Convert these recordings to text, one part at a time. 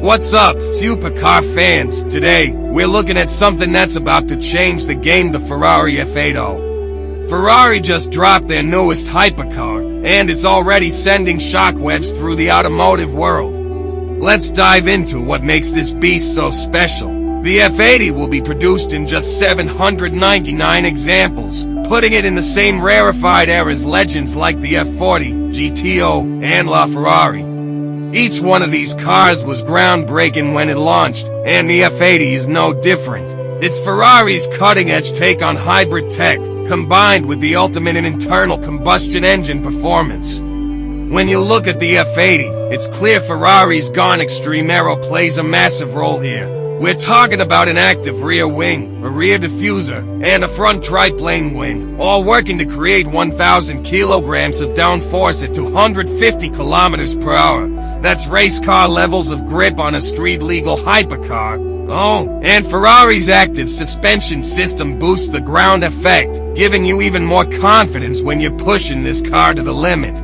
What's up, supercar fans? Today, we're looking at something that's about to change the game, the Ferrari F80. Ferrari just dropped their newest hypercar, and it's already sending shockwaves through the automotive world. Let's dive into what makes this beast so special. The F80 will be produced in just 799 examples, putting it in the same rarefied air as legends like the F40, GTO, and LaFerrari. Each one of these cars was groundbreaking when it launched, and the F80 is no different. It's Ferrari's cutting-edge take on hybrid tech, combined with the ultimate in internal combustion engine performance. When you look at the F80, it's clear Ferrari's Gone Extreme Aero plays a massive role here. We're talking about an active rear wing, a rear diffuser, and a front triplane wing, all working to create 1,000 kilograms of downforce at 250 kilometers per hour. That's race car levels of grip on a street-legal hypercar. Oh, and Ferrari's active suspension system boosts the ground effect, giving you even more confidence when you're pushing this car to the limit.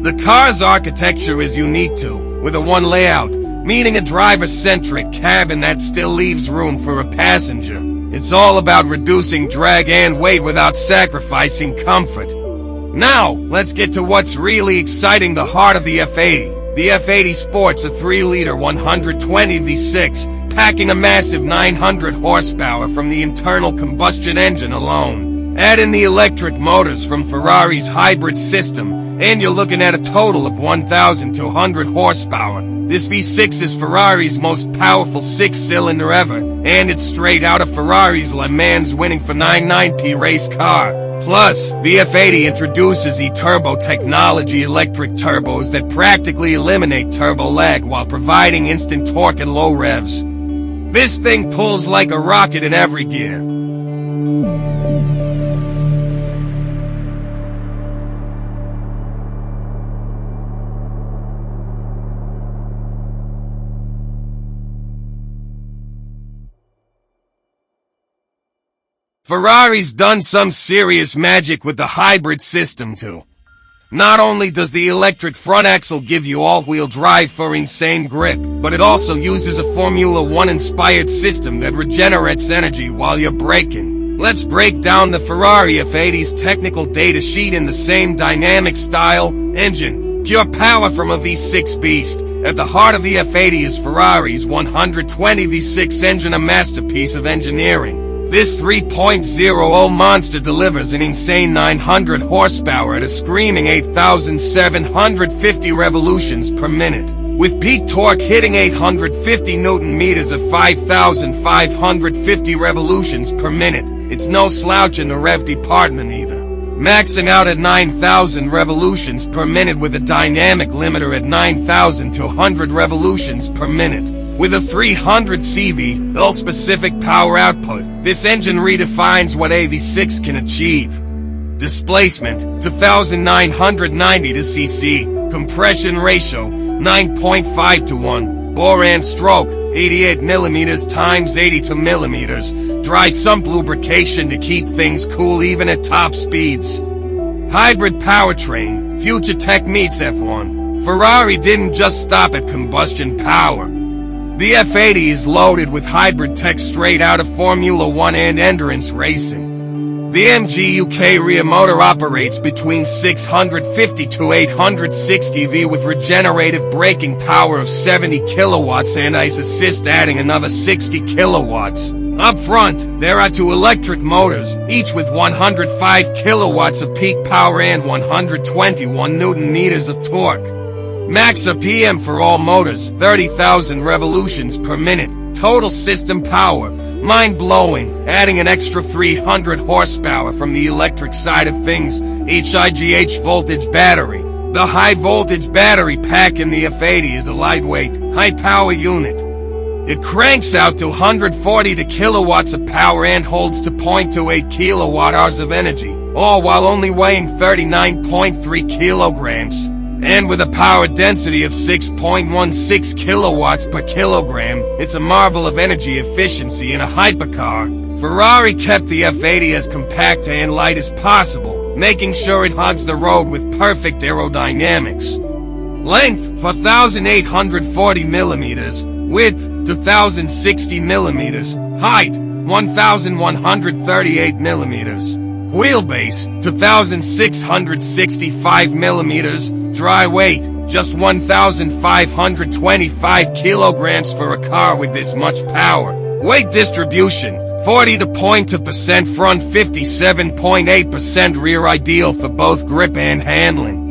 The car's architecture is unique too, with a one layout, meaning a driver-centric cabin that still leaves room for a passenger. It's all about reducing drag and weight without sacrificing comfort. Now, let's get to what's really exciting, the heart of the F80. The F80 sports a 3-liter 120 V6, packing a massive 900 horsepower from the internal combustion engine alone. Add in the electric motors from Ferrari's hybrid system, and you're looking at a total of 1,200 horsepower. This V6 is Ferrari's most powerful 6-cylinder ever, and it's straight out of Ferrari's Le Mans winning 499P race car. Plus, the F80 introduces e-turbo technology, electric turbos that practically eliminate turbo lag while providing instant torque at low revs. This thing pulls like a rocket in every gear. Ferrari's done some serious magic with the hybrid system too. Not only does the electric front axle give you all-wheel drive for insane grip, but it also uses a Formula One-inspired system that regenerates energy while you're braking. Let's break down the Ferrari F80's technical data sheet in the same dynamic style. Engine, pure power from a V6 beast. At the heart of the F80 is Ferrari's 120 V6 engine, a masterpiece of engineering. This 3.0 monster delivers an insane 900 horsepower at a screaming 8,750 revolutions per minute, with peak torque hitting 850 Newton-meters at 5,550 revolutions per minute. It's no slouch in the rev department either, maxing out at 9,000 revolutions per minute with a dynamic limiter at 9,200 revolutions per minute. With a 300 CV, specific power output, this engine redefines what a V6 can achieve. Displacement, 2,990 to cc. Compression ratio, 9.5 to 1. Bore and stroke, 88 millimeters times 82 millimeters. Dry sump lubrication to keep things cool even at top speeds. Hybrid powertrain, future tech meets F1. Ferrari didn't just stop at combustion power. The F80 is loaded with hybrid tech straight out of Formula One and endurance racing. The MGU-K rear motor operates between 650 to 860 V with regenerative braking power of 70 kilowatts and ICE assist adding another 60 kilowatts. Up front, there are two electric motors, each with 105 kilowatts of peak power and 121 Newton-meters of torque. Max RPM for all motors, 30,000 revolutions per minute. Total system power, mind-blowing, adding an extra 300 horsepower from the electric side of things. HIGH voltage battery. The high-voltage battery pack in the F80 is a lightweight, high-power unit. It cranks out to 140 kilowatts of power and holds to 0.28 kilowatt-hours of energy, all while only weighing 39.3 kilograms. And with a power density of 6.16 kilowatts per kilogram, it's a marvel of energy efficiency in a hypercar. Ferrari kept the F80 as compact and light as possible, making sure it hugs the road with perfect aerodynamics. Length, 4,840 millimeters. Width, 2,060 millimeters. Height, 1,138 millimeters. Wheelbase, 2,665 millimeters. Dry weight, just 1,525 kilograms for a car with this much power. Weight distribution, 40% front, 57.8% rear, ideal for both grip and handling.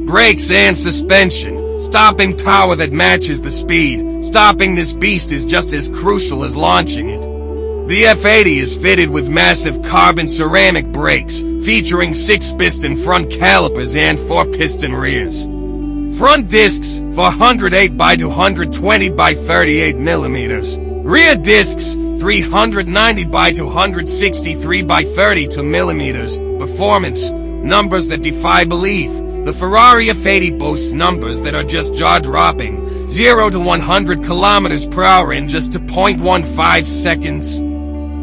Brakes and suspension, stopping power that matches the speed. Stopping this beast is just as crucial as launching it. The F80 is fitted with massive carbon ceramic brakes, featuring 6-piston front calipers and 4-piston rears. Front discs, 408 by 220 by 38 millimeters. Rear discs, 390 by 263 by 32 millimeters. Performance, numbers that defy belief. The Ferrari F80 boasts numbers that are just jaw-dropping. 0 to 100 kilometers per hour in just 2.15 seconds.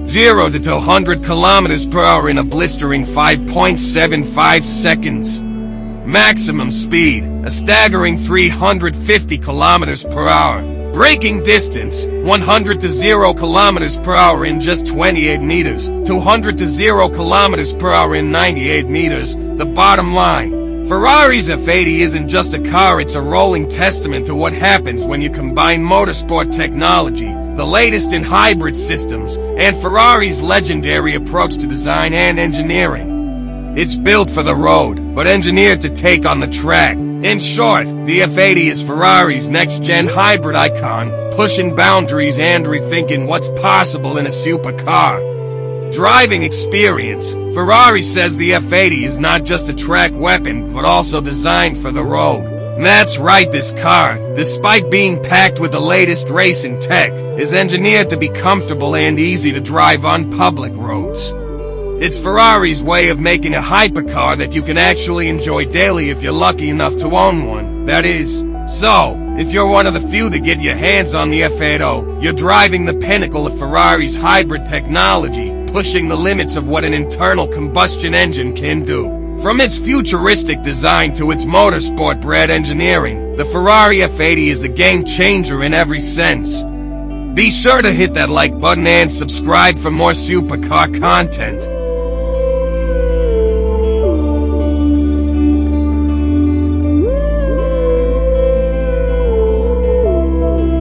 0 to 200 kilometers per hour in a blistering 5.75 seconds. Maximum speed, a staggering 350 kilometers per hour. Braking distance, 100 to 0 kilometers per hour in just 28 meters. 200 to 0 kilometers per hour in 98 meters. The bottom line, Ferrari's F80 isn't just a car, it's a rolling testament to what happens when you combine motorsport technology, the latest in hybrid systems, and Ferrari's legendary approach to design and engineering. It's built for the road, but engineered to take on the track. In short, the F80 is Ferrari's next-gen hybrid icon, pushing boundaries and rethinking what's possible in a supercar. Driving experience, Ferrari says the F80 is not just a track weapon, but also designed for the road. That's right, this car, despite being packed with the latest racing tech, is engineered to be comfortable and easy to drive on public roads. It's Ferrari's way of making a hypercar that you can actually enjoy daily if you're lucky enough to own one, that is. So, if you're one of the few to get your hands on the F80, you're driving the pinnacle of Ferrari's hybrid technology, pushing the limits of what an internal combustion engine can do. From its futuristic design to its motorsport-bred engineering, the Ferrari F80 is a game-changer in every sense. Be sure to hit that like button and subscribe for more supercar content.